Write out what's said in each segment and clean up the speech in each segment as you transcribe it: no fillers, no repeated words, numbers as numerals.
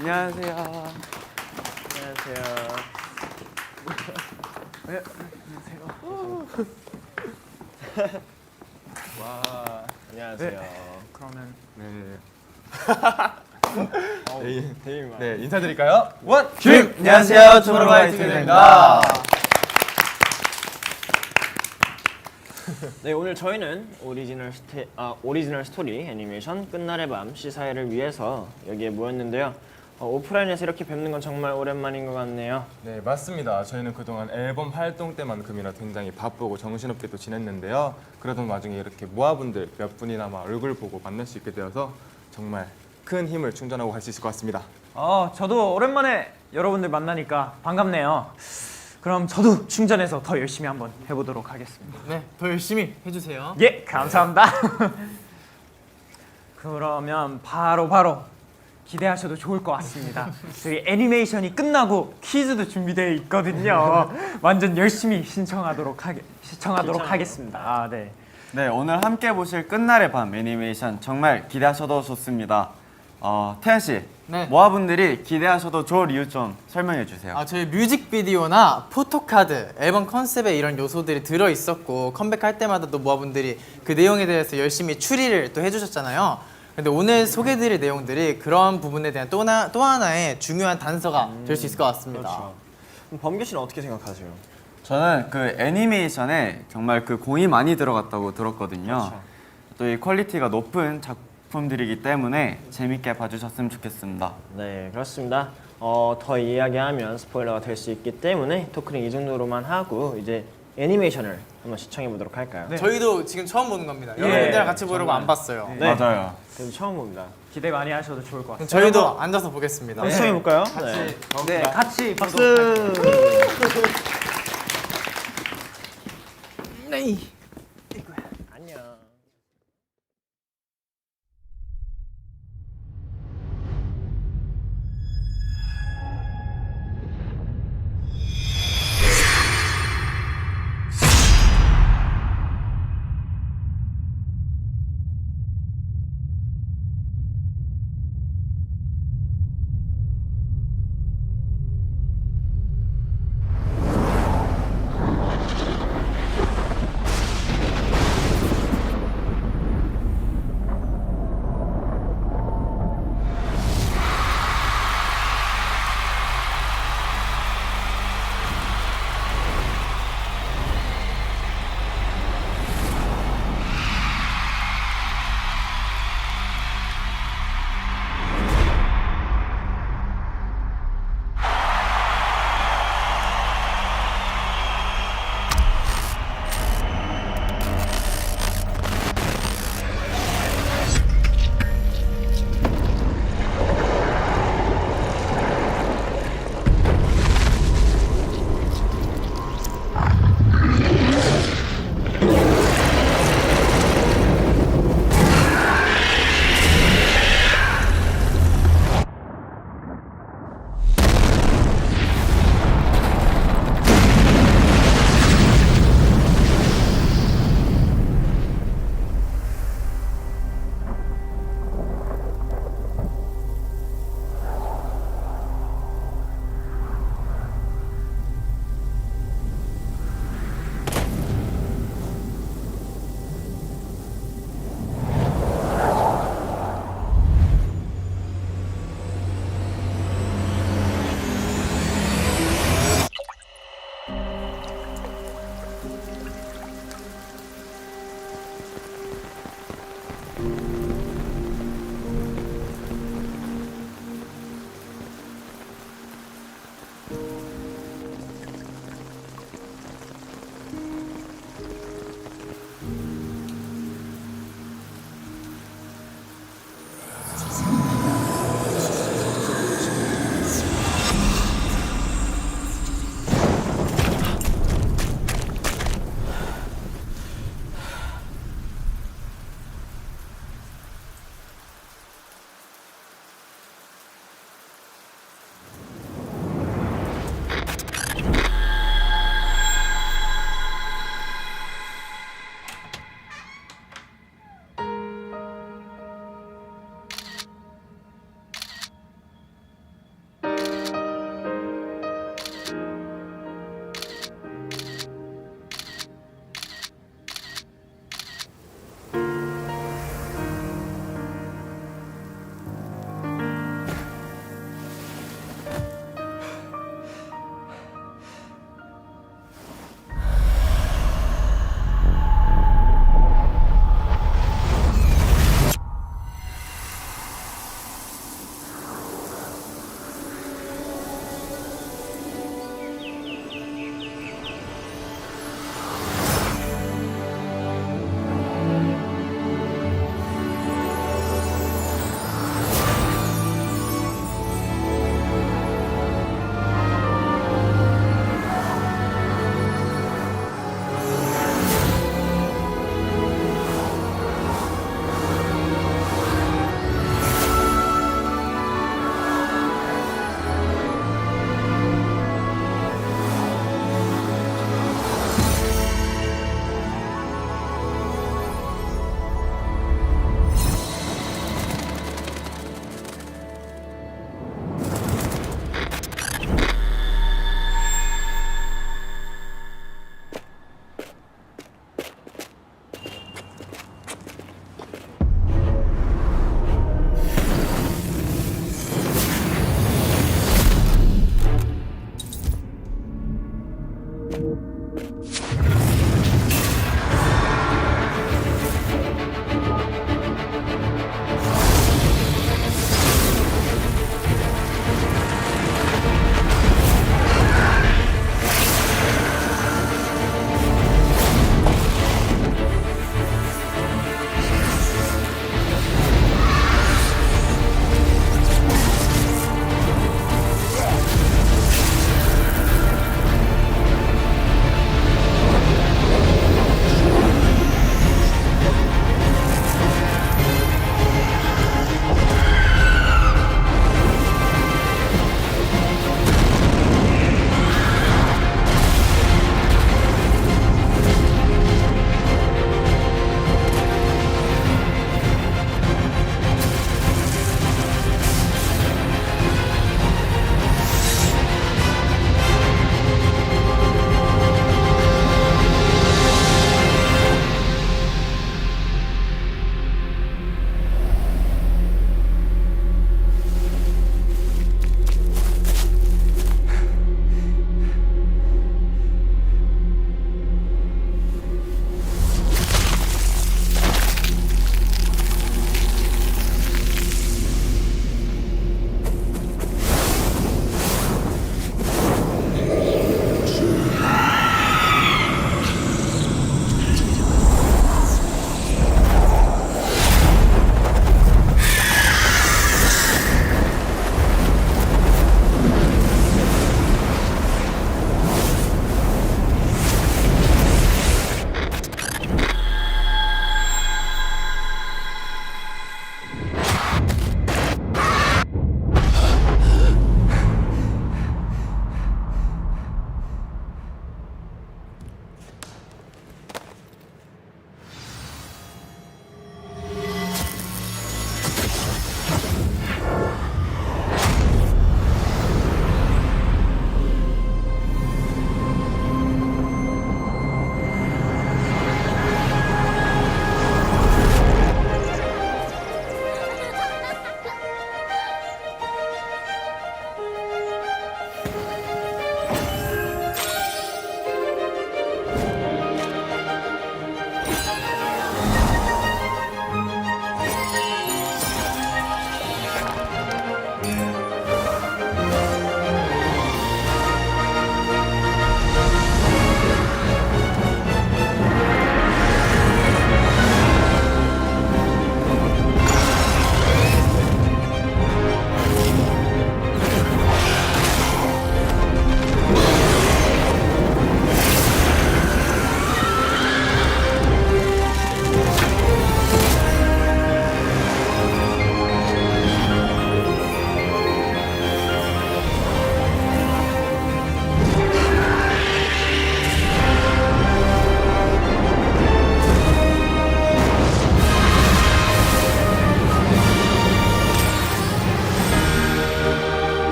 안녕하세요. 안녕하세요. 네, 안녕하세요. 와, 안녕하세요. 그러면 네, 인사드릴까요? 원, 큐! 안녕하세요. 투모로우바이투게더입니다. 네, 오늘 저희는 오리지널 스토리 애니메이션 끝날의 밤 시사회를 위해서 여기에 모였는데요. 오프라인에서 이렇게 뵙는 건 정말 오랜만인 것 같네요. 네, 맞습니다. 저희는 그동안 앨범 활동 때만큼이나 굉장히 바쁘고 정신없게 또 지냈는데요. 그러던 와중에 이렇게 모아분들 몇 분이나마 얼굴 보고 만날 수 있게 되어서 정말 큰 힘을 충전하고 갈 수 있을 것 같습니다. 저도 오랜만에 여러분들 만나니까 반갑네요. 그럼 저도 충전해서 더 열심히 한번 해보도록 하겠습니다. 네, 더 열심히 해주세요. 예, 감사합니다. 그러면 바로 기대하셔도 좋을 것 같습니다. 저희 애니메이션이 끝나고 퀴즈도 준비되어 있거든요. 완전 열심히 시청하도록 하겠습니다. 아, 네. 네, 오늘 함께 보실 끝날의 밤 애니메이션 정말 기대하셔도 좋습니다. 태연 씨, 네. 모아분들이 기대하셔도 좋을 이유 좀 설명해 주세요. 저희 뮤직비디오나 포토카드, 앨범 컨셉에 이런 요소들이 들어있었고 컴백할 때마다 또 모아분들이 그 내용에 대해서 열심히 추리를 또 해주셨잖아요. 근데 오늘 소개해드릴 내용들이 그런 부분에 대한 또 하나의 중요한 단서가 될 수 있을 것 같습니다. 그렇죠. 그럼 범규 씨는 어떻게 생각하세요? 저는 그 애니메이션에 정말 그 공이 많이 들어갔다고 들었거든요. 또 이 퀄리티가 높은 작품들이기 때문에 재밌게 봐주셨으면 좋겠습니다. 네, 그렇습니다. 더 이야기하면 스포일러가 될 수 있기 때문에 토크는 이 정도로만 하고 이제 애니메이션을 한번 시청해 보도록 할까요? 네. 저희도 지금 처음 보는 겁니다. 여러분들이랑 같이 보려고 안 봤어요. 네. 맞아요. 그래도 처음 봅니다. 기대 많이 하셔도 좋을 것 그럼 같습니다. 저희도 앉아서 보겠습니다. 한번 시청해 볼까요? 네, 같이 박수. 네. 안녕.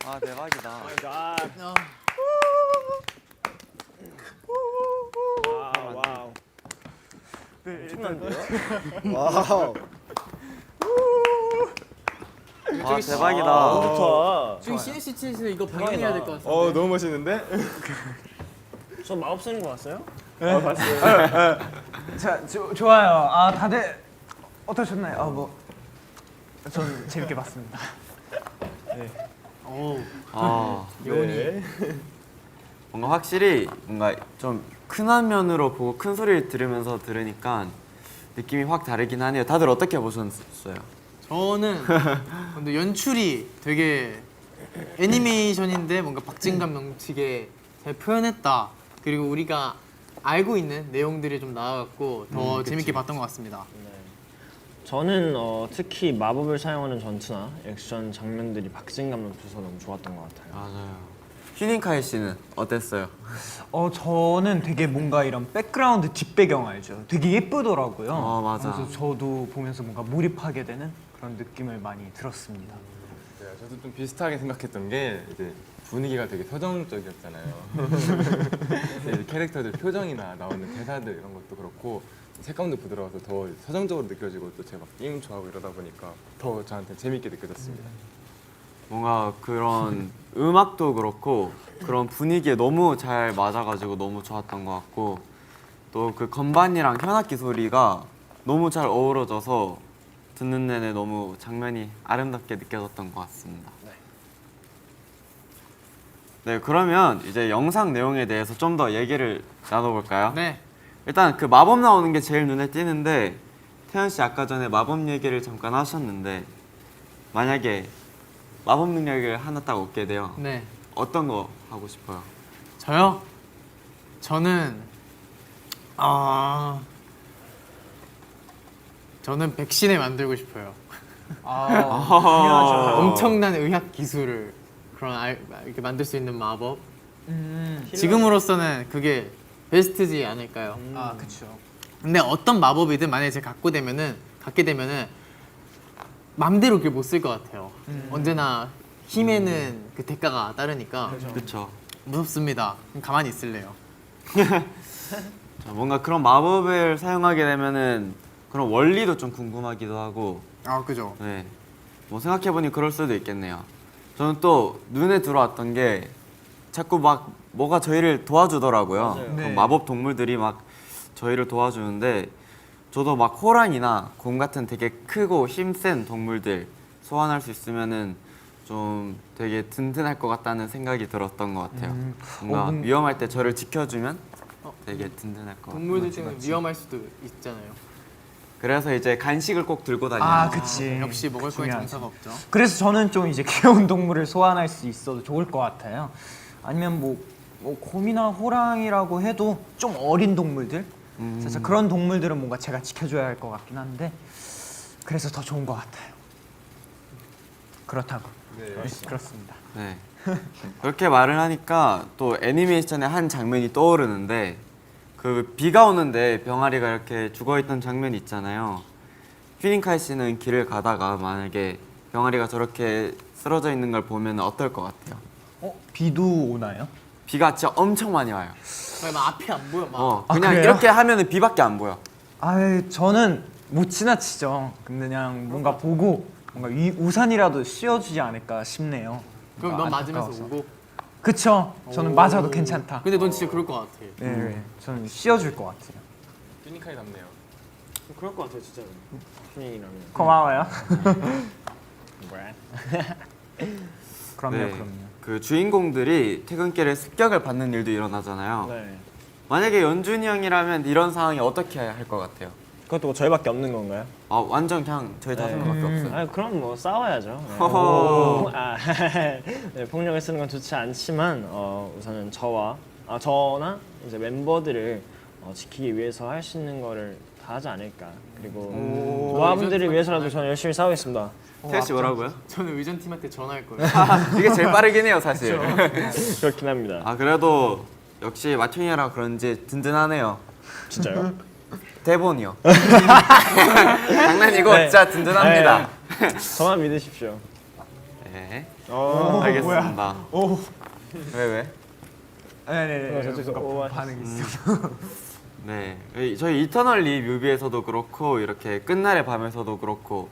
아 대박이다. 아, 와우. 엄청난데요? 와우. 와 대박이다. 너무 좋아. 저기 CNCT에서 이거 방영해야 될 것 같습니다. 너무 멋있는데? 저 마법 쓰는 거 봤어요? 자, 좋아요. 아, 다들 어떠셨나요? 전 재밌게 봤습니다. 아 여운이 뭔가 확실히 뭔가 좀 큰 화면으로 보고 큰 소리를 들으면서 들으니까 느낌이 확 다르긴 하네요. 다들 어떻게 보셨어요? 저는 근데 연출이 되게 애니메이션인데 뭔가 박진감 넘치게 잘 표현했다. 그리고 우리가 알고 있는 내용들이 좀 나와갖고 더 재밌게 봤던 것 같습니다. 저는 특히 마법을 사용하는 전투나 액션 장면들이 박진감 넘쳐서 너무 좋았던 것 같아요. 맞아요. 휴닝카이 씨는 어땠어요? 저는 되게 뭔가 이런 백그라운드 뒷배경 알죠? 되게 예쁘더라고요. 맞아. 그래서 저도 보면서 뭔가 몰입하게 되는 그런 느낌을 많이 들었습니다. 네, 저도 좀 비슷하게 생각했던 게 이제 분위기가 되게 서정적이었잖아요. 이제 캐릭터들 표정이나 나오는 대사들 이런 것도 그렇고 색감도 부드러워서 더 서정적으로 느껴지고 또 제가 게임 좋아하고 이러다 보니까 더 저한테 재밌게 느껴졌습니다. 뭔가 그런 음악도 그렇고 그런 분위기에 너무 잘 맞아가지고 너무 좋았던 것 같고 또 그 건반이랑 현악기 소리가 너무 잘 어우러져서 듣는 내내 너무 장면이 아름답게 느껴졌던 것 같습니다. 네, 그러면 이제 영상 내용에 대해서 좀 더 얘기를 나눠볼까요? 네. 일단 그 마법 나오는 게 제일 눈에 띄는데 태연 씨 아까 전에 마법 얘기를 잠깐 하셨는데 만약에 마법 능력을 하나 딱 얻게 돼요. 네. 어떤 거 하고 싶어요? 저요? 저는 백신을 만들고 싶어요. 엄청난 의학 기술을 이렇게 만들 수 있는 마법. 지금으로서는 그게 베스트지 않을까요? 그렇죠. 근데 어떤 마법이든 만약에 제가 갖게 되면은 맘대로 그걸 못 쓸 것 같아요. 언제나 힘에는 그 대가가 따르니까 그렇죠. 무섭습니다. 그럼 가만히 있을래요. 자, 뭔가 그런 마법을 사용하게 되면은 그런 원리도 좀 궁금하기도 하고 그죠. 네. 뭐 생각해보니 그럴 수도 있겠네요. 저는 또 눈에 들어왔던 게 자꾸 막 뭐가 저희를 도와주더라고요. 맞아요. 그런 네. 마법 동물들이 막 저희를 도와주는데 저도 막 호랑이나 곰 같은 되게 크고 힘센 동물들 소환할 수 있으면은 좀 되게 든든할 것 같다는 생각이 들었던 것 같아요. 뭔가 위험할 때 저를 지켜주면 되게 든든할 것 같아요. 동물들 때문에 위험할 수도 있잖아요. 그래서 이제 간식을 꼭 들고 다녀요. 그치. 역시 먹을 거에 중요하지. 장사가 없죠. 그래서 저는 좀 이제 귀여운 동물을 소환할 수 있어도 좋을 것 같아요. 아니면 뭐 곰이나 호랑이라고 해도 좀 어린 동물들, 살짝 그런 동물들은 뭔가 제가 지켜줘야 할 것 같긴 한데 그래서 더 좋은 것 같아요. 그렇다고. 네. 그렇습니다. 네. 그렇게 말을 하니까 또 애니메이션의 한 장면이 떠오르는데 그 비가 오는데 병아리가 이렇게 죽어있던 장면이 있잖아요. 휴닝카이 씨는 길을 가다가 만약에 병아리가 저렇게 쓰러져 있는 걸 보면 어떨 것 같아요? 비도 오나요? 비가 진짜 엄청 많이 와요. 막 앞이 안 보여. 막. 그냥 그래요? 이렇게 하면은 비밖에 안 보여. 저는 못 지나치죠. 근데 그냥 뭔가 보고 뭔가 우산이라도 씌워주지 않을까 싶네요. 그럼 넌 맞으면서 안타까워서. 오고. 그쵸? 저는 맞아도 괜찮다. 근데 넌 진짜 그럴 것 같아. 네, 저는 씌워줄 것 같아요. 휴닝카이 같네요. 그럴 것 같아요, 진짜로. 휴닝이라면. 고마워요. 뭐야? 그럼요, 네. 그럼요. 그 주인공들이 퇴근길에 습격을 받는 일도 일어나잖아요. 네. 만약에 연준이 형이라면 이런 상황에 어떻게 할 것 같아요? 그것도 뭐 저희밖에 없는 건가요? 완전 그냥 저희 다섯 명밖에 없어요. 그럼 뭐 싸워야죠. 네. 허허. 네, 폭력을 쓰는 건 좋지 않지만 우선은 저나 이제 멤버들을 지키기 위해서 할 수 있는 거를 다 하지 않을까. 그리고 모아분들을 위해서라도 저는 열심히 싸우겠습니다. 태연 씨 뭐라고요? 저는 의전팀한테 전화할 거예요. 이게 제일 빠르긴 해요, 사실. 그렇긴 합니다. 그래도 역시 마틴이라 그런지 든든하네요. 진짜요? 대본이요. 장난이고 네. 진짜 든든합니다. 저만 믿으십시오. 네. 알겠습니다. 왜? 네네네. 저쪽 반응 있어. 네, 저희 이터널리 뮤비에서도 그렇고 이렇게 끝날의 밤에서도 그렇고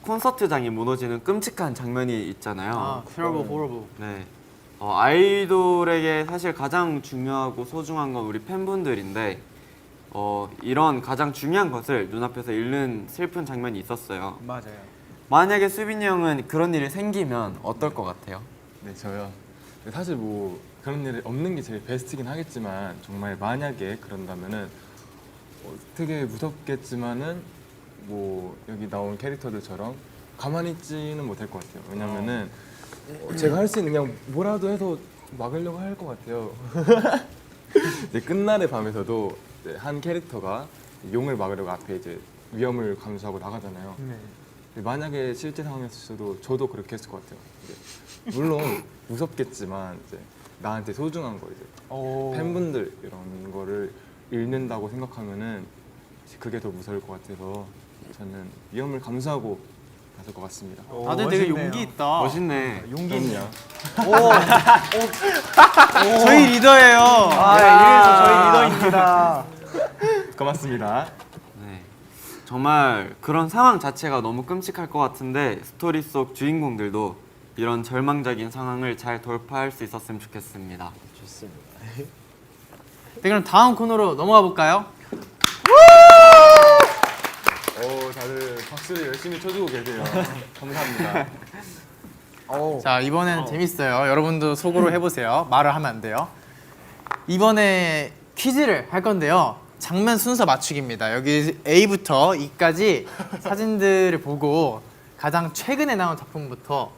콘서트장이 무너지는 끔찍한 장면이 있잖아요. 아, terrible, horrible. 네, 아이돌에게 사실 가장 중요하고 소중한 건 우리 팬분들인데 이런 가장 중요한 것을 눈앞에서 잃는 슬픈 장면이 있었어요. 맞아요. 만약에 수빈이 형은 그런 일이 생기면 어떨 것 같아요? 네, 저요. 사실 뭐 그런 일이 없는 게 제일 베스트긴 하겠지만 정말 만약에 그런다면은 되게 무섭겠지만은 뭐 여기 나온 캐릭터들처럼 가만히 있지는 못할 것 같아요. 왜냐면은 제가 할 수 있는 그냥 뭐라도 해서 막으려고 할 것 같아요. 이제 끝날의 밤에서도 이제 한 캐릭터가 용을 막으려고 앞에 이제 위험을 감수하고 나가잖아요. 네. 근데 만약에 실제 상황이었어도 저도 그렇게 했을 것 같아요. 이제 물론 무섭겠지만 이제 나한테 소중한 거 이제 팬분들 이런 거를 잃는다고 생각하면은 그게 더 무서울 것 같아서 저는 위험을 감수하고 갔을 것 같습니다. 다들 되게 멋있네요. 용기 있다. 멋있네. 용기 있네. 그럼요. 저희 리더예요. 이래서 저희 리더입니다. 고맙습니다. 네, 정말 그런 상황 자체가 너무 끔찍할 것 같은데 스토리 속 주인공들도 이런 절망적인 상황을 잘 돌파할 수 있었으면 좋겠습니다. 좋습니다. 네, 그럼 다음 코너로 넘어가 볼까요? 다들 박수를 열심히 쳐주고 계세요. 감사합니다. 자, 이번에는 재밌어요. 여러분도 속으로 해보세요. 말을 하면 안 돼요. 이번에 퀴즈를 할 건데요. 장면 순서 맞추기입니다. 여기 A부터 E까지 사진들을 보고 가장 최근에 나온 작품부터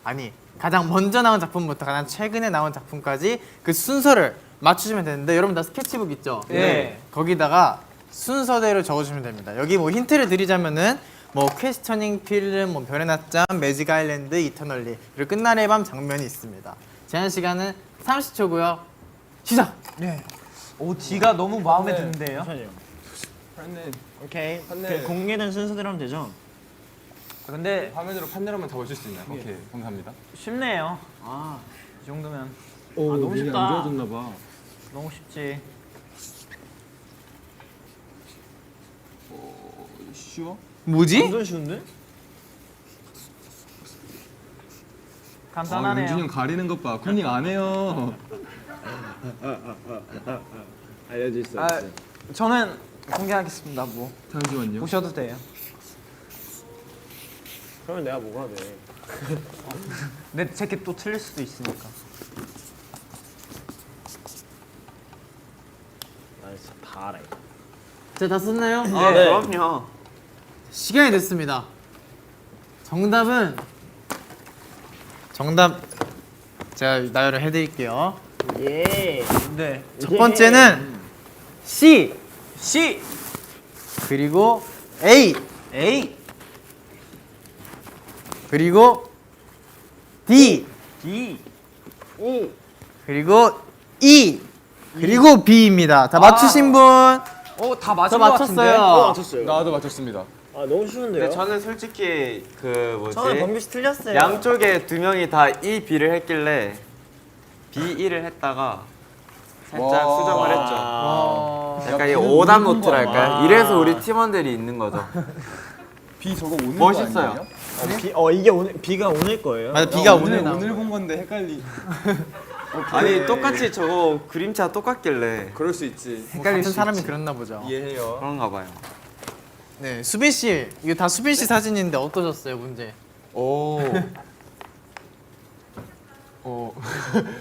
아니 가장 먼저 나온 작품부터 가장 최근에 나온 작품까지 그 순서를 맞추시면 되는데 여러분 다 스케치북 있죠? 네. 거기다가 순서대로 적어주시면 됩니다. 여기 뭐 힌트를 드리자면은 뭐 퀘스처닝 필름, 뭐 별의 낮잠, 매직 아일랜드, 이터널리 그리고 끝날의 밤 장면이 있습니다. 제한 시간은 30초고요. 시작! 네. 오, D가 너무 마음에 드는데요. 잠시만요. 팬님 오케이. 네. 그 공개된 순서대로 하면 되죠? 근데 화면으로 판넬 잡아줄 수 있나요? 오케이, 감사합니다. 쉽네요. 이 정도면 너무 쉽다. 좋아졌나 봐. 너무 쉽지. 쉬워? 뭐지? 완전 쉬운데? 간단하네요. 윤준이 형 가리는 것 봐. 컨닝 안 해요. 알려줄 수 아, 저는 공개하겠습니다. 뭐 잠시만요. 보셔도 돼요. 그러면 내가 뭐가 돼? 내 제게 또 틀릴 수도 있으니까. 나 진짜 다 알아. 이거. 자, 다 썼나요? 아, 네. 그럼요. 시간이 됐습니다. 정답 제가 나열을 해드릴게요. 예. 네. 첫 번째는 C C 그리고 A A 그리고 D D 그리고 E 그리고 B입니다. 다 맞추신 분? 다 맞은 저 것 같은데. 맞췄어요. 맞췄어요. 나도 맞췄습니다. 아 너무 쉬운데요? 근데 저는 솔직히 그 뭐지? 저는 범규 씨 틀렸어요. 양쪽에 두 명이 다 E, B를 했길래 B, E를 했다가 살짝 와. 수정을 했죠. 아, 약간 이 B는 오답 오는 노트랄까요? 거야. 이래서 우리 팀원들이 있는 거죠. B 저거 오늘 멋있어요. 거 아니에요? 비, 이게 오늘 비가 오늘 거예요? 맞아, B가 오늘 오늘 나온 오늘 거예요. 본 건데 헷갈리. 아니 똑같이 저거 그림자 똑같길래 그럴 수 있지. 같은 사람이 그랬나 보죠. 이해해요. 그런가 봐요. 네, 수빈 씨 이거 다 수빈 씨 사진인데 어떠셨어요, 문제? 오.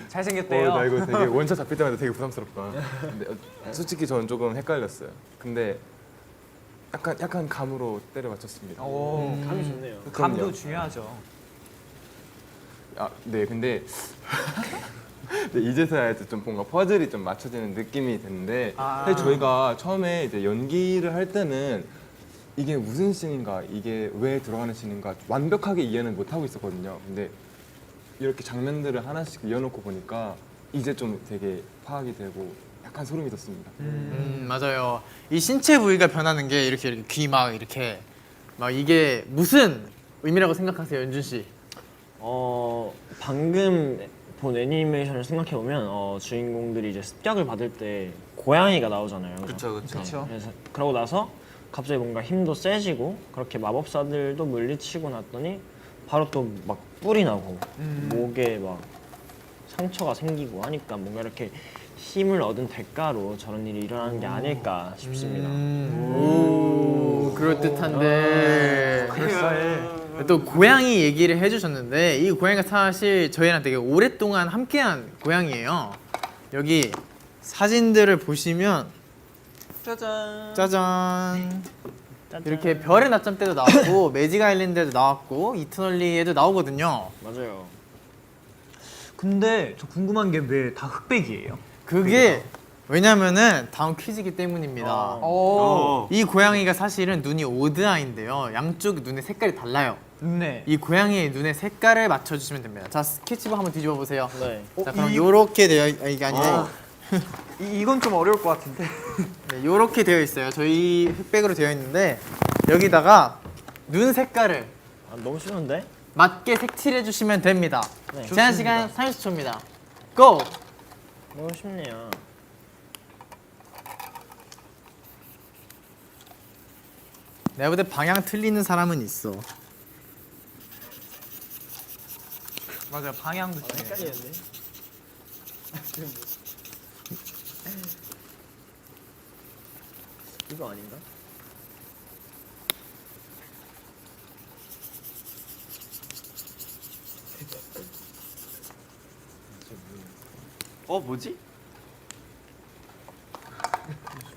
잘생겼대요. 나 이거 되게 원샷 잡힐 때마다 되게 부담스럽다. 근데 솔직히 저는 조금 헷갈렸어요. 근데 약간 감으로 때려 맞췄습니다. 오, 감이 좋네요. 감도 그럼요. 중요하죠. 네, 근데 이제서야 이제 좀 뭔가 퍼즐이 좀 맞춰지는 느낌이 드는데 사실 저희가 처음에 이제 연기를 할 때는 이게 무슨 씬인가, 이게 왜 들어가는 씬인가 완벽하게 이해는 못 하고 있었거든요. 근데 이렇게 장면들을 하나씩 이어놓고 보니까 이제 좀 되게 파악이 되고 약간 소름이 돋습니다. 맞아요. 이 신체 부위가 변하는 게 이렇게 귀 막 이렇게 막 이게 무슨 의미라고 생각하세요, 연준 씨? 방금 본 애니메이션을 생각해 보면 주인공들이 이제 습격을 받을 때 고양이가 나오잖아요. 그쵸. 그래서 그러고 나서 갑자기 뭔가 힘도 세지고 그렇게 마법사들도 물리치고 났더니 바로 또 막 뿔이 나고 목에 막 상처가 생기고 하니까 뭔가 이렇게 힘을 얻은 대가로 저런 일이 일어나는 게 아닐까 싶습니다. 오, 그럴듯한데. 또 고양이 얘기를 해주셨는데 이 고양이가 사실 저희랑 되게 오랫동안 함께한 고양이에요. 여기 사진들을 보시면 짜잔 짜잔. 이렇게 별의 낮잠 때도 나왔고 매직 아일랜드에도 나왔고 이터널리에도 나오거든요. 맞아요. 근데 저 궁금한 게 왜 다 흑백이에요? 그게 왜냐면은 다음 퀴즈이기 때문입니다. 이 고양이가 사실은 눈이 오드아인데요. 양쪽 눈의 색깔이 달라요. 네. 이 고양이의 눈의 색깔을 맞춰주시면 됩니다. 자, 스케치북 한번 뒤집어 보세요. 네. 자, 그럼 요렇게 되어 이게 아니라 이건 좀 어려울 것 같은데. 네, 요렇게 되어 있어요. 저희 흑백으로 되어 있는데 여기다가 눈 색깔을 너무 쉬운데? 맞게 색칠해 주시면 됩니다. 네. 제한 시간 30초입니다. 고! 너무 쉽네요. 내가 볼 때 방향 틀리는 사람은 있어. 맞아요. 방향도 중요해요. 헷갈리는데? 이거 아닌가? 뭐지?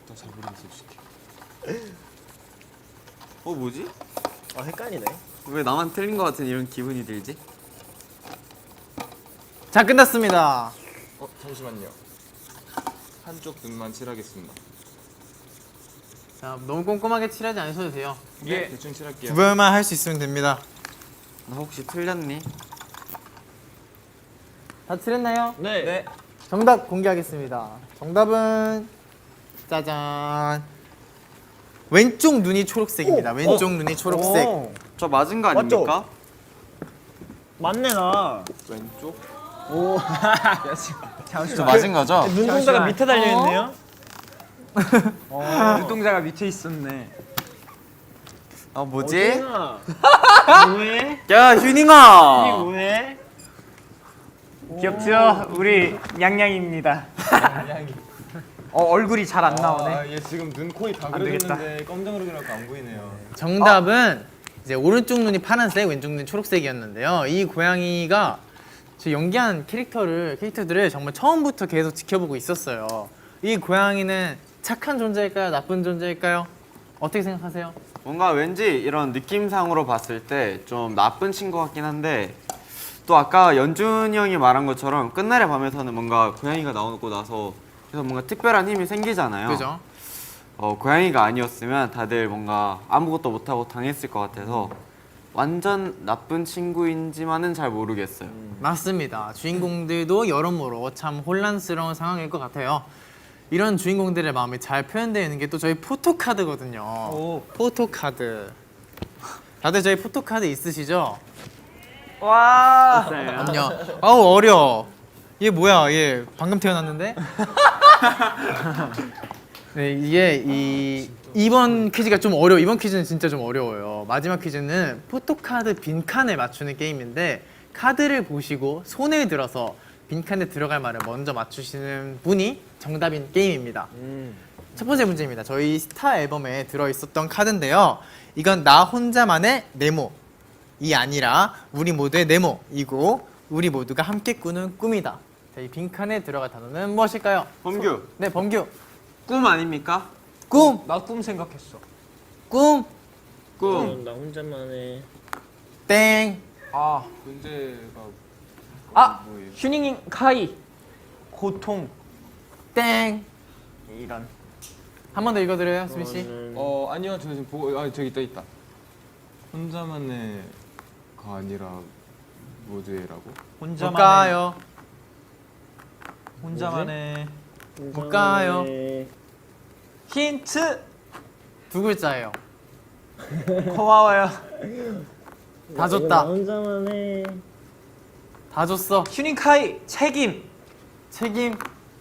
나잘 모르겠어 솔직히. 뭐지? 헷갈리네. 왜 나만 틀린 것 같은 이런 기분이 들지? 자, 끝났습니다. 잠시만요. 한쪽 눈만 칠하겠습니다. 자, 너무 꼼꼼하게 칠하지 않으셔도 돼요. 네, 대충 칠할게요. 구별만 할 수 있으면 됩니다. 나 혹시 틀렸니? 다 칠했나요? 네. 정답 공개하겠습니다. 정답은 짜잔. 왼쪽 눈이 초록색입니다. 왼쪽 눈이 초록색. 저 맞은 거 아닙니까? 맞네 나. 왼쪽. 저 맞은 거죠? 눈동자가 밑에 달려 있네요. 눈동자가 밑에 있었네. 뭐지? 뭐해? 야, 휴닝아! 뭐해? 귀엽죠? 우리 냥냥입니다. 얼굴이 잘 안 나오네. 얘 지금 눈, 코이 다 안 되겠다. 그려졌는데 깜짝 놀라서 안 보이네요. 정답은 이제 오른쪽 눈이 파란색, 왼쪽 눈이 초록색이었는데요. 이 고양이가 저 연기한 캐릭터들을 정말 처음부터 계속 지켜보고 있었어요. 이 고양이는 착한 존재일까요? 나쁜 존재일까요? 어떻게 생각하세요? 뭔가 왠지 이런 느낌상으로 봤을 때 좀 나쁜 친구 같긴 한데 또 아까 연준이 형이 말한 것처럼 끝날의 밤에서는 뭔가 고양이가 나오고 나서 그래서 뭔가 특별한 힘이 생기잖아요. 그죠? 고양이가 아니었으면 다들 뭔가 아무것도 못하고 당했을 것 같아서 완전 나쁜 친구인지만은 잘 모르겠어요. 맞습니다. 주인공들도 여러모로 참 혼란스러운 상황일 것 같아요. 이런 주인공들의 마음이 잘 표현되어 있는 게 또 저희 포토카드거든요. 포토카드. 다들 저희 포토카드 있으시죠? 와. 그럼요. 아우 어려. 얘 뭐야? 얘 방금 태어났는데? 네, 이게 이번 퀴즈가 좀 어려워. 이번 퀴즈는 진짜 좀 어려워요. 마지막 퀴즈는 포토카드 빈칸을 맞추는 게임인데 카드를 보시고 손을 들어서 빈칸에 들어갈 말을 먼저 맞추시는 분이 정답인 게임입니다. 첫 번째 문제입니다. 저희 스타 앨범에 들어있었던 카드인데요. 이건 나 혼자만의 네모이 아니라 우리 모두의 네모이고 우리 모두가 함께 꾸는 꿈이다. 자, 이 빈칸에 들어갈 단어는 무엇일까요? 범규, 네, 범규. 꿈 아닙니까? 꿈! 나 꿈 생각했어. 꿈! 꿈. 나 혼자만의. 땡! 아. 문제가 뭐예요? 휴닝 카이. 고통. 땡! 이런. 한 번 더 읽어드려요, 수빈 씨. 아니요, 저 지금 보고 저기 있다. 혼자만의가 아니라 모두의라고? 못 가요. 혼자만의 못 가요. 힌트. 두 글자예요. 고마워요. 다 나 줬다. 혼자만의. 다 줬어. 휴닝카이 책임. 책임.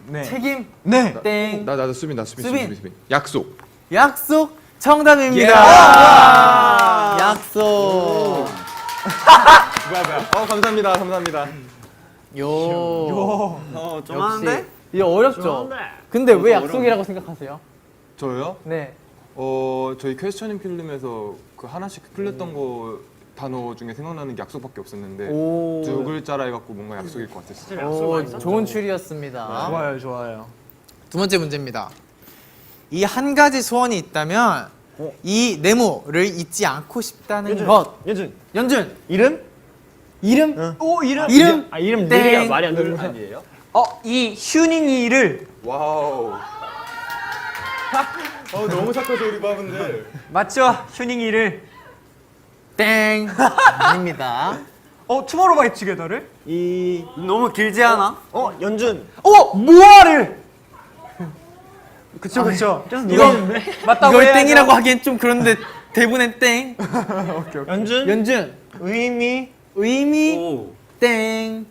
네. 책임. 네. 땡. 나도 수빈. 약속. 약속 정답입니다. 약속. 뭐야. 감사합니다. 요. 좀 역시. 하는데? 이게 어렵죠. 근데 왜 약속이라고 생각하세요? 저요? 네. 저희 퀘스처닝 필름에서 그 하나씩 풀렸던 거 단어 중에 생각나는 게 약속밖에 없었는데 오. 두 글자라 해갖고 뭔가 약속일 것 같았어요. 오, 좋은 추리였습니다. 좋아요. 두 번째 문제입니다. 이 한 가지 소원이 있다면 이 네모를 잊지 않고 싶다는 것. 예준. 연준. 이름? 이름? 오 이름. 이름? 아 이름 땡. 느리가 말이 안 되는 거 아니에요? 이 휴닝이를 와우. 너무 착하죠 우리 바분들. 맞죠? 휴닝이를 땡. 아닙니다. 투모로우바이 투게더를 이 너무 길지 않아? 연준. 모아를 그쵸. 이거 맞다고 이걸 땡이라고 하기엔 좀 그런데 대부분 땡. 연준. 연준. 의미. 오. 땡.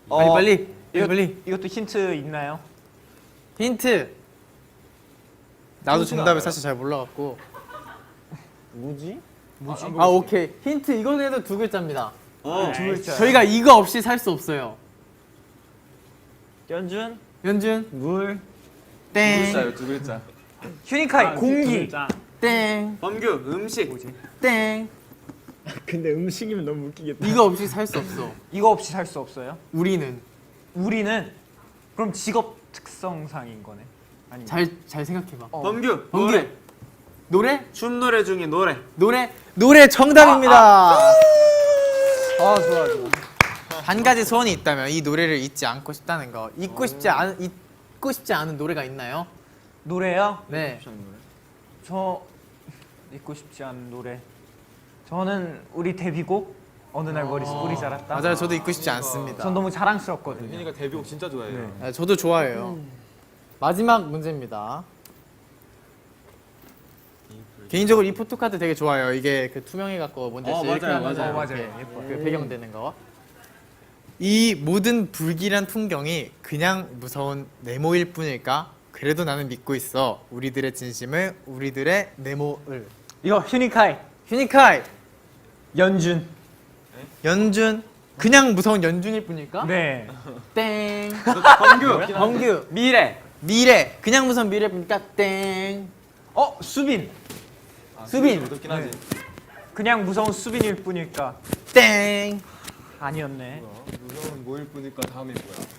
빨리. 이것도 힌트 있나요? 힌트. 나도 정답을 사실 잘 몰라갖고. 뭐지? 아 오케이. 힌트 이건 해도 두 글자입니다. 두 글자. 저희가 이거 없이 살 수 없어요. 연준. 연준. 물. 땡. 두 글자. 휴닝카이 공기. 땡. 범규 음식. 땡. 근데 음식이면 너무 웃기겠다. 이거 없이 살 수 없어. 이거 없이 살 수 없어요? 우리는 우리는 그럼 직업 특성상인 거네. 아니. 잘 생각해봐. 범규 범규. 노래? 춤 노래 중에 노래. 노래 정답입니다. 좋아. 한 가지 소원이 있다면 이 노래를 잊지 않고 싶다는 거. 잊고 싶지 않은 노래가 있나요? 노래요? 네. 저 잊고 싶지 않은 노래. 저는 우리 데뷔곡 어느 날 머리 뿌리 자랐다. 맞아요. 저도 잊고 싶지 않습니다. 전 너무 자랑스럽거든요. 혜니가 데뷔곡 진짜 좋아해요. 네, 저도 좋아해요. 마지막 문제입니다. 개인적으로 이 포토카드 되게 좋아요. 이게 그 투명해 갖고 뭔지 이렇게 하면서 맞아요. 이렇게 예뻐요. 그 배경 되는 거. 이 모든 불길한 풍경이 그냥 무서운 네모일 뿐일까? 그래도 나는 믿고 있어. 우리들의 진심을, 우리들의 네모를. 이거 휴닝카이 휴니카이, 연준. 연준. 그냥 무서운 연준일 뿐일까? 네. 땡. 범규 미래. 미래. 그냥 무서운 미래일 뿐일까? 땡. 수빈. 수빈. 어렵긴 하지. 그냥 무서운 수빈일 뿐일까? 땡. 아니었네. 무서운 모일 뿐일까 다음이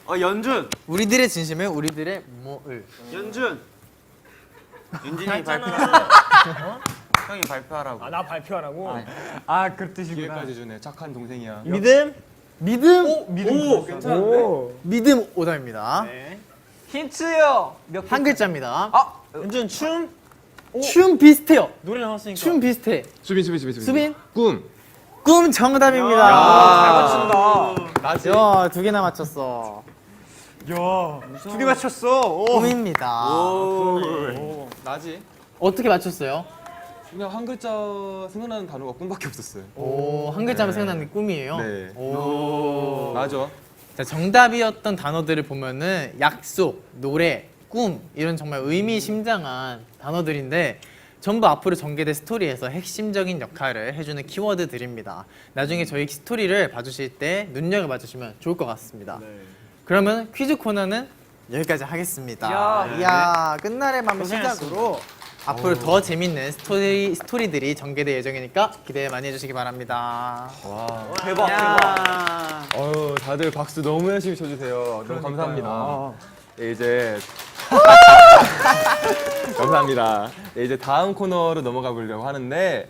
뭐야? 연준. 우리들의 진심을, 우리들의 모을. 연준. 윤진이 발표. 형이 발표하라고. 나 발표하라고. 그 뜻이구나. 기회까지 주네. 착한 동생이야. 믿음. 믿음. 믿음. 오. 믿음 오답입니다. 네. 힌트요. 몇 한 글자입니다. 연준 춤. 춤 비슷해요. 노래 나왔으니까. 춤 비슷해. 수빈. 꿈. 꿈 정답입니다. 잘 맞춘다. 나지. 야, 두 개나 맞췄어. 두 개 맞췄어. 꿈입니다. 나지. 어떻게 맞췄어요? 그냥 한 글자 생각나는 단어가 꿈밖에 없었어요. 오, 한 글자만 생각나는 게 꿈이에요? 네. 오. 맞아. 자, 정답이었던 단어들을 보면은 약속, 노래, 꿈 이런 정말 의미심장한 단어들인데 전부 앞으로 전개될 스토리에서 핵심적인 역할을 해주는 키워드들입니다. 나중에 저희 스토리를 봐주실 때 눈여겨봐 주시면 좋을 것 같습니다. 그러면 퀴즈 코너는 여기까지 하겠습니다. 이야, 끝날의 밤 시작으로 앞으로 더 재밌는 스토리들이 전개될 예정이니까 기대 많이 해주시기 바랍니다. 와. 대박. 다들 박수 너무 열심히 쳐주세요. 너무 감사합니다. 네, 이제 감사합니다. 네, 이제 다음 코너로 넘어가 보려고 하는데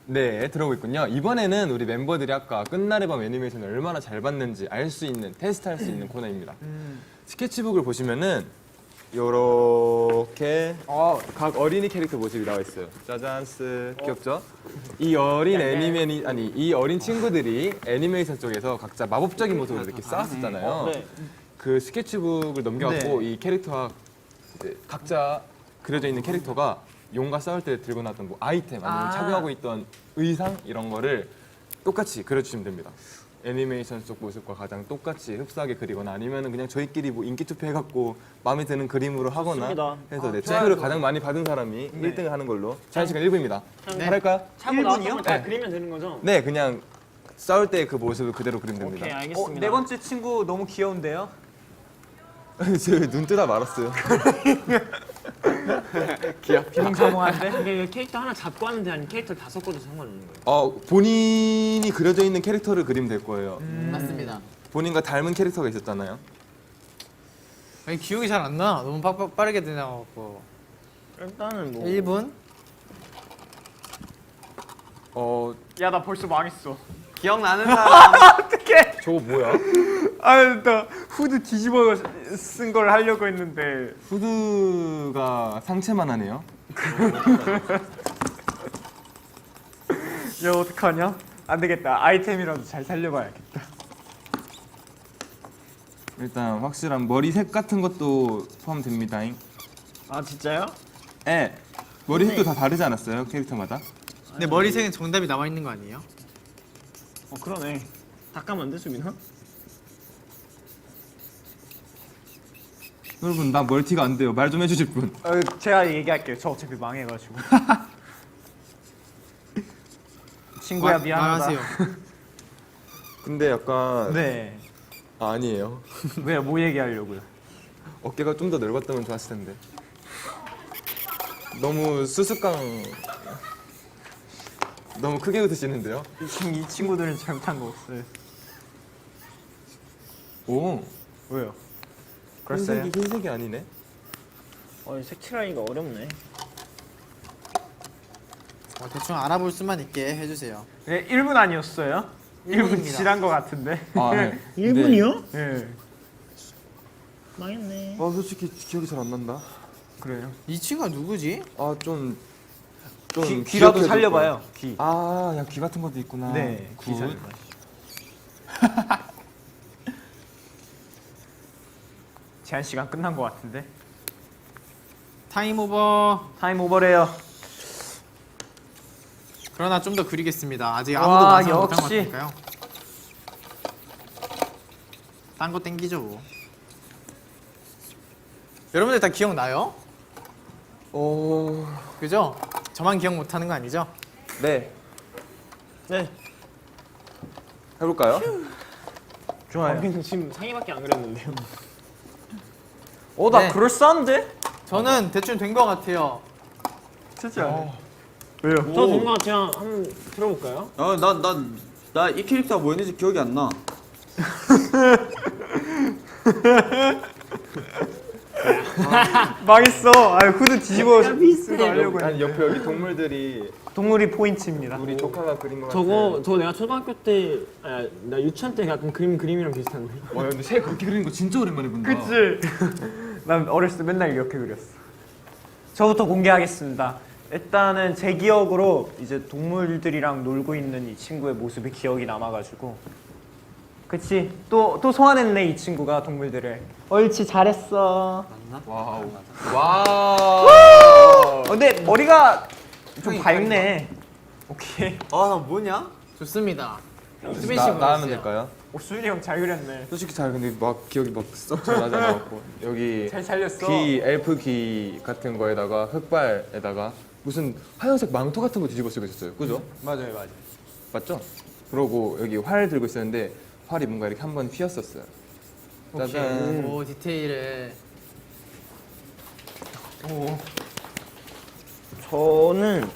네, 들어오고 있군요. 이번에는 우리 멤버들이 아까 끝날의 밤 애니메이션을 얼마나 잘 봤는지 알 수 있는, 테스트할 수 있는 코너입니다. 스케치북을 보시면은 요렇게 각 어린이 캐릭터 모습이 나와 있어요. 짜잔스 귀엽죠? 이 어린 이 어린 친구들이 애니메이션 쪽에서 각자 마법적인 모습으로 이렇게 쌓았었잖아요. 그 스케치북을 넘겨갖고 이 캐릭터와 이제 각자 그려져 있는 캐릭터가 용과 싸울 때 들고 나왔던 뭐 아이템 아니면 착용하고 있던 의상 이런 거를 똑같이 그려주시면 됩니다. 애니메이션 속 모습과 가장 똑같이 흡사하게 그리거나 아니면은 그냥 저희끼리 뭐 인기 투표해갖고 마음에 드는 그림으로 하거나 좋습니다. 해서 네, 투표를 가장 많이 받은 사람이 1등을 하는 걸로. 제한 시간 1분입니다. 할까요? 참고 나왔던 걸다 그리면 되는 거죠? 네, 그냥 싸울 때 그 모습을 그대로 그리면 됩니다. 오케이 알겠습니다. 네 번째 친구 너무 귀여운데요? 제눈 뜨다 말았어요. 비몽사몽한데? 이게 캐릭터 하나 잡고 하는데 아니면 캐릭터 다 섞어도 상관없는 거예요? 본인이 그려져 있는 캐릭터를 그리면 될 거예요. 맞습니다. 본인과 닮은 캐릭터가 있었잖아요. 아니, 기억이 잘 안 나. 너무 빠르게 지나가고. 일단은 뭐 1분? 야 나 벌써 망했어. 기억나는 사람. 저거 뭐야? 나 후드 뒤집어 쓴 걸 하려고 했는데 후드가 상체만 하네요. 야 어떡하냐? 안 되겠다. 아이템이라도 잘 살려봐야겠다. 일단 확실한 머리색 같은 것도 포함됩니다. 아 진짜요? 네. 머리색도 다 다르지 않았어요? 캐릭터마다? 근데 머리색은 정답이 나와 있는 거 아니에요? 그러네. 닦아면 돼 수빈아? 여러분 나 멀티가 안 돼요. 말 좀 해주실 분. 제가 얘기할게요. 저 어차피 망해가지고. 친구야 미안하다. 말하세요. 근데 약간 네. 아니에요. 왜요? 뭐 얘기하려고요? 어깨가 좀 더 넓었다면 좋았을 텐데. 너무 수수깡 너무 크게 웃으시는데요? 지금 이 친구들은 잘못한 거 없어요. 오, 왜요? 그랬어요? 흰색이 아니네. 색칠하기가 어렵네. 대충 알아볼 수만 있게 해주세요. 네, 1분 아니었어요? 1분 일분입니다. 지난 거 같은데. 아, 네. 1분이요? 네. 망했네. 솔직히 기억이 잘 안 난다. 그래요. 이 친구가 누구지? 좀 귀라도 기억해둘 살려봐요. 거예요. 귀. 야, 귀 같은 것도 있구나. 네. 귀 굿. 살려봐요. 제한 시간 끝난 거 같은데. 타임 오버. 타임 오버래요. 그러나 좀 더 그리겠습니다. 아직 와, 아무도 완성 못한 것 역시. 같으니까요. 딴 거 땡기죠 뭐. 여러분들 다 기억나요? 그죠? 저만 기억 못하는 거 아니죠? 네. 네. 해볼까요? 좋아요. 여기는 지금 상의밖에 안 그렸는데요. 나 네. 그럴싸한데? 저는 대충 된 거 같아요. 진짜. 왜요? 저 뭔가 제가 한번 들어볼까요? 나 이 캐릭터가 뭐였는지 기억이 안 나. 망했어. 후드 뒤집어 쓴 거 하려고 했는데. 아니 옆에 여기 동물들이 동물이 포인트입니다. 우리 조카가 그린 거 같아요. 저거 내가 초등학교 때, 나 유치원 때 가끔 그림이랑 비슷한데. 와 근데 새 그렇게 그리는 거 진짜 오랜만에 본다. 그치? 난 어렸을 때 맨날 이렇게 그렸어. 저부터 공개하겠습니다. 일단은 제 기억으로 이제 동물들이랑 놀고 있는 이 친구의 모습이 기억이 남아가지고. 그치? 또 소환했네 이 친구가 동물들을. 옳지 잘했어. 와우. 근데 머리가 좀 밝네. 오케이. 나 뭐냐? 좋습니다. 수빈 씨 나하면 보여주세요. 될까요? 수진이 형 잘 그렸네. 솔직히 잘 근데 막 기억이 막 썩 잘 나지 않아갖고 여기 잘 살렸어. 귀 엘프 귀 같은 거에다가 흑발에다가 무슨 하얀색 망토 같은 거 뒤집어 쓰고 있었어요. 그죠? 맞아요. 맞죠? 그러고 여기 활 들고 있었는데 활이 뭔가 이렇게 한 번 휘었었어요. 짜잔. 오 디테일을. 저는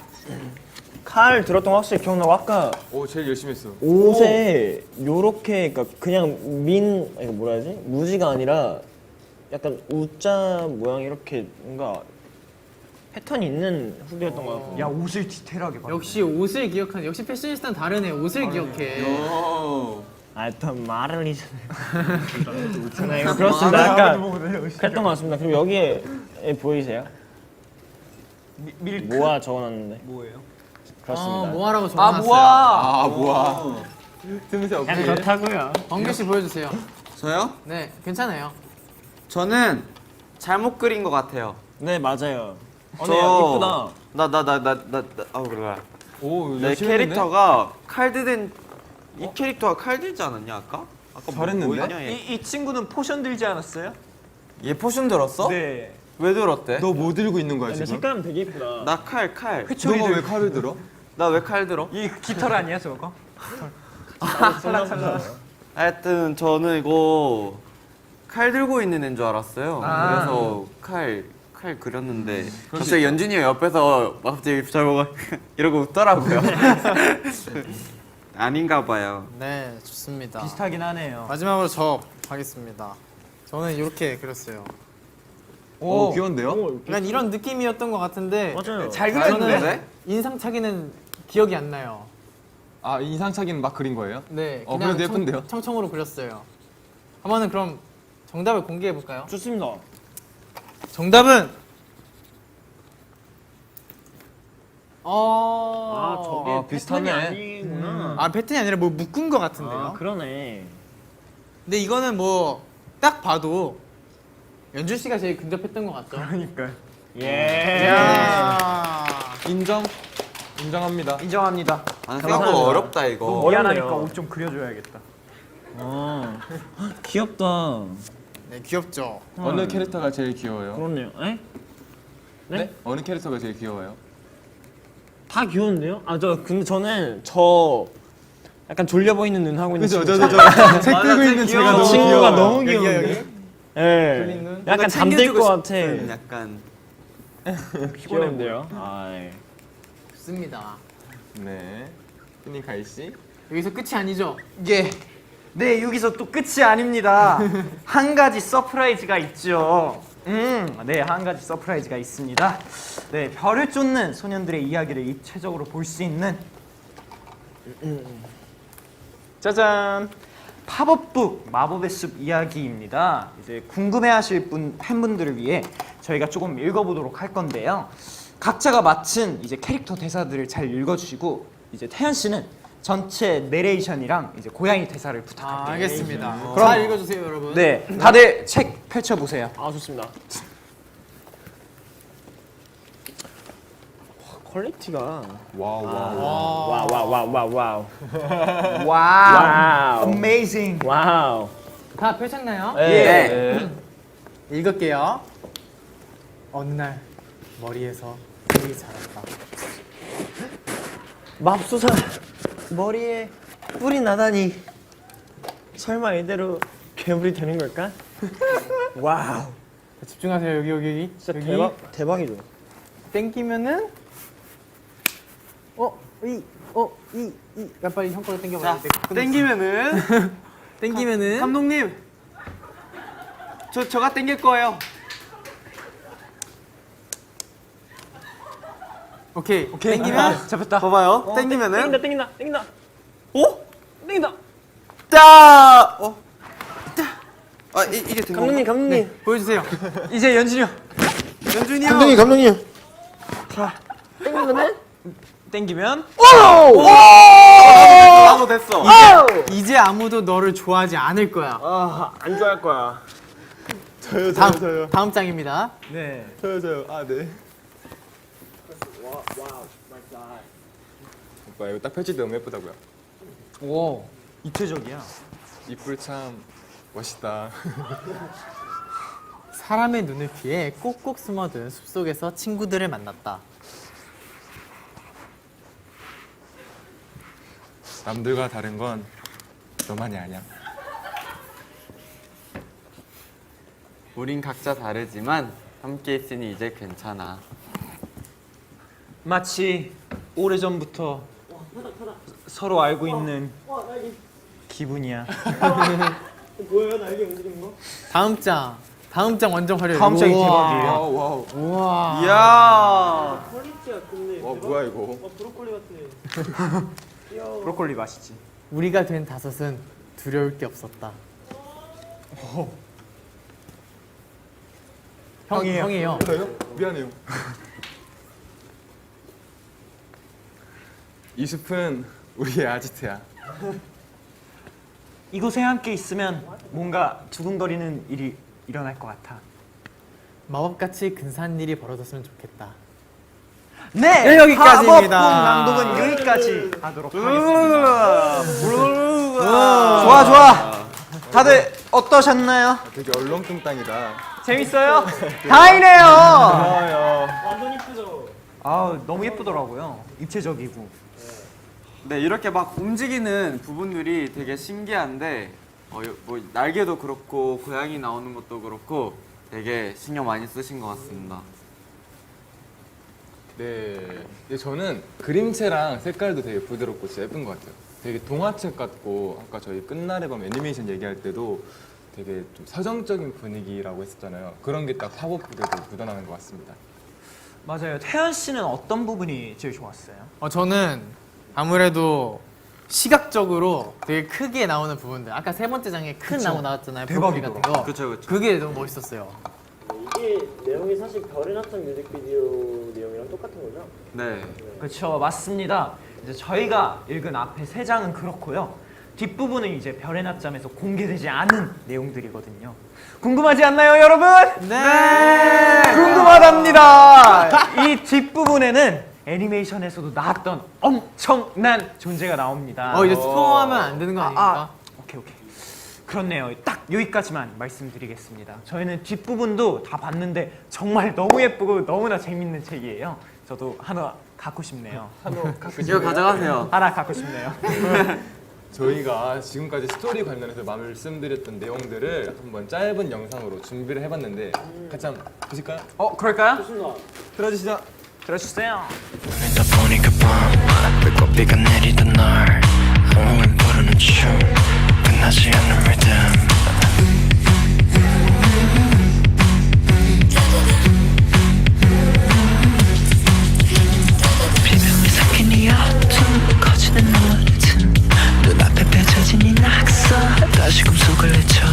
칼 들었던 거 확실히 기억나고 아까 오 제일 열심히 했어. 옷에 요렇게 그러니까 그냥 이거 뭐라 해야지? 무지가 아니라 약간 U자 모양 이렇게 뭔가 패턴이 있는 후드였던 것 같고. 야 옷을 디테일하게 봐. 역시 옷을 기억하는. 역시 패셔니스타는 다르네. 옷을 기억해. 더 말을 이잖아요. 그렇습니다. 약간 그랬던 것 같습니다. 그리고 여기에 보이세요? 밀크. 모아 적어놨는데. 뭐예요? 그렇습니다. 뭐하라고 적어놨어요. 모아. 뭐야? 틈새 없이. 그냥 그렇다고요. 범규 씨 보여주세요. 저요? 네, 괜찮아요. 저는 잘못 그린 것 같아요. 네 맞아요. 저 이쁘다. 그래. 오 내 열심히 했네. 캐릭터가 칼 든 이 캐릭터가 칼 들지 않았냐 아까? 아까 잘했는데? 뭐였냐, 얘? 이 친구는 포션 들지 않았어요? 얘 포션 들었어? 네. 왜 들었대? 너 뭐 들고 있는 거야 근데 지금? 색감은 되게 이쁘다. 나 칼. 너가 왜 칼을 들어? 나 왜 칼 들어? 이 깃털 아니야 저거? 하여튼 저는 이거 칼 들고 있는 애인 줄 알았어요. 그래서 칼 그렸는데 갑자기 연준이 형 옆에서 막 갑자기 저보고 이러고 웃더라고요. 아닌가 봐요. 네, 좋습니다. 비슷하긴 하네요. 마지막으로 저 가겠습니다. 저는 이렇게 그렸어요. 오 귀여운데요? 약간 이런 느낌이었던 것 같은데 맞아요. 잘 저는 그렸는데? 인상착의는 기억이 안 나요. 아 인상착의는 막 그린 거예요? 네, 그래도 예쁜데요? 청청으로 그렸어요. 한번은 그럼 정답을 공개해 볼까요? 좋습니다. 정답은 저게 아, 비슷하네. 패턴이 아니구나. 패턴이 아니라 뭐 묶은 것 같은데요. 아, 그러네. 근데 이거는 뭐 딱 봐도 연준 씨가 제일 근접했던 것 같죠? 그러니까 예. 이야. 인정합니다. 인정합니다. 아, 생각보다 어렵다 이거. 미안하니까 어렵네요. 옷 좀 그려줘야겠다. 귀엽다. 네, 귀엽죠. 어느 캐릭터가 제일 귀여워요? 그렇네요. 에? 네? 어느 캐릭터가 제일 귀여워요? 다 귀여운데요? 근데 저는 약간 졸려 보이는 눈 하고 있는 그죠 친구. 책 들고 있는 제가 너무 친구가 귀여워요. 너무 여기, 귀여운데. 예. 졸린 눈? 약간 잠들 챙겨주고 것 같아. 싶은 약간 귀여운데요? 아, 예. 좋습니다. 네. 피니카이 씨. 여기서 끝이 아니죠? 예. 네, 여기서 또 끝이 아닙니다. 한 가지 서프라이즈가 있죠. 네, 한 가지 서프라이즈가 있습니다. 네, 별을 쫓는 소년들의 이야기를 입체적으로 볼 수 있는 짜잔! 팝업북 마법의 숲 이야기입니다. 이제 궁금해하실 팬분들을 위해 저희가 조금 읽어보도록 할 건데요. 각자가 맡은 이제 캐릭터 대사들을 잘 읽어주시고 이제 태연 씨는 전체 내레이션이랑 이제 고양이 대사를 부탁할게요. 알겠습니다. 그럼- 잘 읽어주세요, 여러분. 네, 다들 책 펼쳐보세요. 아, 좋습니다. 퀄리티가 와우 와우. 와우. 와우, amazing. 와우. 다 펼쳤나요? 예. 읽을게요. 어느 날 머리에서 불이 자랐다. 맙소사 머리에 뿔이 나다니. 설마 이대로 괴물이 되는 걸까? 와우. 집중하세요. 여기. 진짜 여기. 대박이죠. 땡기면은 야 빨리 형 거로 땡겨봐. 땡기면은 땡기면은 감독님 저가 땡길 거예요. 오케이. 땡기면 잡혔다. 봐봐요. 땡기면은 땡긴다. 오? 땡긴다. 짜! 이게 된 건가? 감독님. 보여주세요. 이제 연준이 형. 연준이 형. 감독님. 땡기면은 땡기면 나도 됐어. 이제 아무도 너를 좋아하지 않을 거야. 안 좋아할 거야. 저요. 다음 장입니다. 네. 저요. 아 네. 오빠 이거 딱 펼칠 때 너무 예쁘다고요. 오. 입체적이야. 이쁠 참 멋있다. 사람의 눈을 피해 꼭꼭 숨어든 숲속에서 친구들을 만났다. 남들과 다른 건 너만이 아니야. 우린 각자 다르지만 함께 있으니 이제 괜찮아. 마치 오래전부터 서로 알고 있는 기분이야. 다음 장 완전 화려해. 다음 장이 우와. 대박이에요. 와우. 우와. 이야. 와 뭐야 이거. 브로콜리 맛있지. 우리가 된 다섯은 두려울 게 없었다. 형이에요. 저요? 미안해요. 이 숲은 우리의 아지트야. 이곳에 함께 있으면 뭔가 두근거리는 일이 일어날 것 같아. 마법같이 근사한 일이 벌어졌으면 좋겠다. 네, 여기까지입니다. 낭독은 여기까지 하도록 하겠습니다. 좋아 좋아. 다들 어떠셨나요? 되게 얼렁뚱땅이다. 재밌어요? 다행이네요. 좋아요. 완전 이쁘죠. 아 너무 예쁘더라고요. 입체적이고. 네, 이렇게 막 움직이는 부분들이 되게 신기한데 뭐 날개도 그렇고 고양이 나오는 것도 그렇고 되게 신경 많이 쓰신 것 같습니다. 네. 근데 저는 그림체랑 색깔도 되게 부드럽고 진짜 예쁜 것 같아요. 되게 동화책 같고 아까 저희 끝날의 밤 애니메이션 얘기할 때도 되게 좀 서정적인 분위기라고 했었잖아요. 그런 게 딱 팝업북에도 묻어나는 것 같습니다. 맞아요. 태연 씨는 어떤 부분이 제일 좋았어요? 저는 아무래도 시각적으로 되게 크게 나오는 부분들. 아까 세 번째 장에 큰 나무 나왔잖아요. 브로콜리 같은 거. 그쵸. 그게 너무 멋있었어요. 이게 내용이 사실 별의 나타난 뮤직비디오 내용이랑 똑같은 거죠? 네. 그렇죠, 맞습니다. 이제 저희가 읽은 앞에 세 장은 그렇고요. 뒷부분은 이제 별의 낮잠에서 공개되지 않은 내용들이거든요. 궁금하지 않나요, 여러분? 네. 궁금하답니다. 이 뒷부분에는 애니메이션에서도 나왔던 엄청난 존재가 나옵니다. 이제 스포하면 안 되는 거 아닙니까? 오케이. 그렇네요. 딱 여기까지만 말씀드리겠습니다. 저희는 뒷부분도 다 봤는데 정말 너무 예쁘고 너무나 재밌는 책이에요. 저도 하나 갖고 싶네요. 이거 가져가세요. 하나 갖고 싶네요. 저희가 지금까지 스토리 관련해서 말씀드렸던 내용들을 한번 짧은 영상으로 준비를 해봤는데 같이 한번 보실까요? 그럴까요? 들어주시죠. 들어주세요. 눈에다 보니까 밤 배꼽비가 내리던 날 호응을 부르는 춤 끝나지 않는 리듬 비명이 섞인 이 어둠 커지는 너의 눈앞에 펼쳐진 이 낙서 다시금 속을 내쳐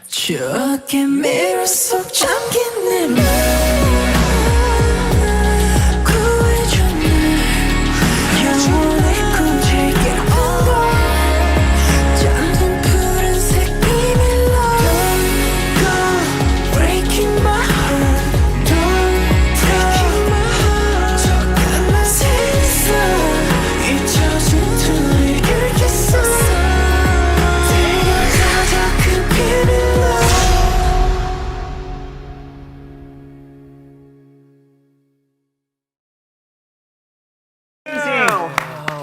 추억의 미로 속 잠긴 내 맘 구해줘 날 영원히 꿈질게 잠든 푸른색 비밀로 Don't go breaking my heart Don't breaking my heart 저간만 세상 잊혀진 둘이 긁혔어 데려가자 그 비밀로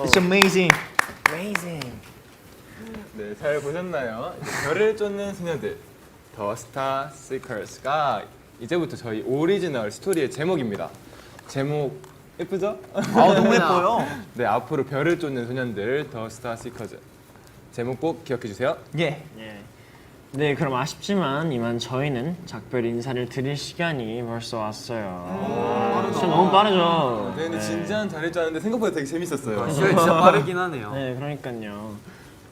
It's amazing. 네, 잘 보셨나요? 별을 쫓는 소녀들 더 스타 시커스가 이제부터 저희 오리지널 스토리의 제목입니다. 제목 예쁘죠? 너무 예뻐요. 네, 앞으로 별을 쫓는 소년들 더 스타 시커즈 제목 꼭 기억해 주세요. 예. 네, 그럼 아쉽지만 이만 저희는 작별 인사를 드릴 시간이 벌써 왔어요. 진짜 너무 빠르죠? 네, 근데 진지한 자리일 줄 알았는데 생각보다 되게 재밌었어요. 진짜 빠르긴 하네요. 네, 그러니까요.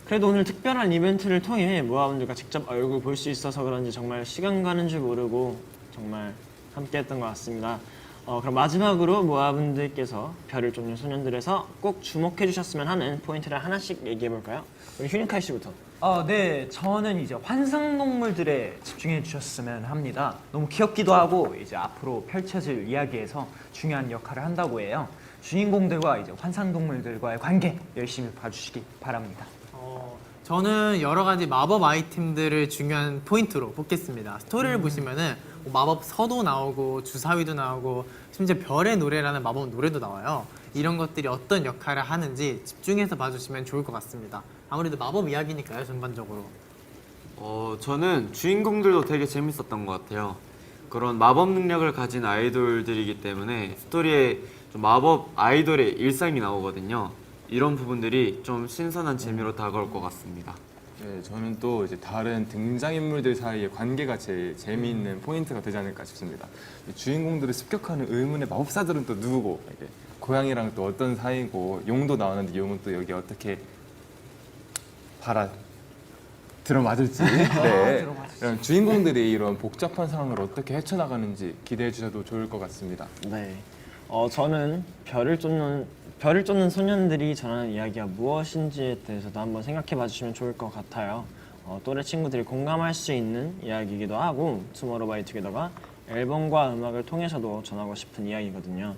그래도 오늘 특별한 이벤트를 통해 모아분들과 직접 얼굴 볼 수 있어서 그런지 정말 시간 가는 줄 모르고 정말 함께했던 것 같습니다. 그럼 마지막으로 모아분들께서 별을 쫓는 소년들에서 꼭 주목해 주셨으면 하는 포인트를 하나씩 얘기해 볼까요? 우리 휴닝카이 씨부터. 네, 저는 이제 환상동물들에 집중해 주셨으면 합니다. 너무 귀엽기도 하고 이제 앞으로 펼쳐질 이야기에서 중요한 역할을 한다고 해요. 주인공들과 이제 환상동물들과의 관계 열심히 봐주시기 바랍니다. 저는 여러 가지 마법 아이템들을 중요한 포인트로 뽑겠습니다. 스토리를 보시면은 뭐 마법 서도 나오고 주사위도 나오고 심지어 별의 노래라는 마법 노래도 나와요. 이런 것들이 어떤 역할을 하는지 집중해서 봐주시면 좋을 것 같습니다. 아무래도 마법 이야기니까요, 전반적으로. 저는 주인공들도 되게 재밌었던 것 같아요. 그런 마법 능력을 가진 아이돌들이기 때문에 스토리에 좀 마법 아이돌의 일상이 나오거든요. 이런 부분들이 좀 신선한 재미로 다가올 것 같습니다. 네, 저는 또 이제 다른 등장인물들 사이의 관계가 제일 재미있는 포인트가 되지 않을까 싶습니다. 이 주인공들을 습격하는 의문의 마법사들은 또 누구고, 이게 고양이랑 또 어떤 사이고, 용도 나오는데 용은 또 여기 어떻게 들어맞을지. 네. 이런 주인공들이 이런 복잡한 상황을 어떻게 헤쳐나가는지 기대해 주셔도 좋을 것 같습니다. 네. 저는 별을 쫓는 소년들이 전하는 이야기가 무엇인지에 대해서도 한번 생각해 봐주시면 좋을 것 같아요. 또래 친구들이 공감할 수 있는 이야기이기도 하고 투모로우바이투게더가 앨범과 음악을 통해서도 전하고 싶은 이야기거든요.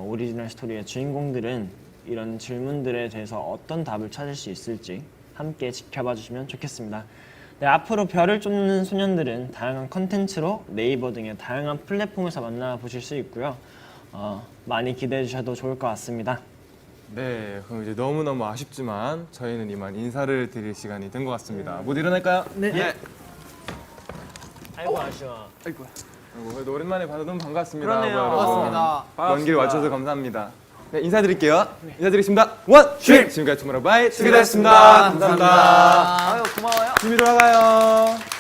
오리지널 스토리의 주인공들은 이런 질문들에 대해서 어떤 답을 찾을 수 있을지 함께 지켜봐 주시면 좋겠습니다. 네, 앞으로 별을 쫓는 소년들은 다양한 컨텐츠로 네이버 등의 다양한 플랫폼에서 만나보실 수 있고요. 많이 기대해 주셔도 좋을 것 같습니다. 네, 그럼 이제 너무너무 아쉽지만 저희는 이만 인사를 드릴 시간이 된 것 같습니다. 모두 일어날까요? 네. 아이고 아쉬워. 아이고, 그래도 오랜만에 봐서 너무 반갑습니다. 그러네요. 여러분. 반갑습니다. 먼 길 와주셔서 감사합니다. 네, 인사드릴게요. 인사드리겠습니다. 원, 슈! 지금까지 투모로우바이 투게더였습니다. 감사합니다. 아유 고마워요. 준비 돌아가요.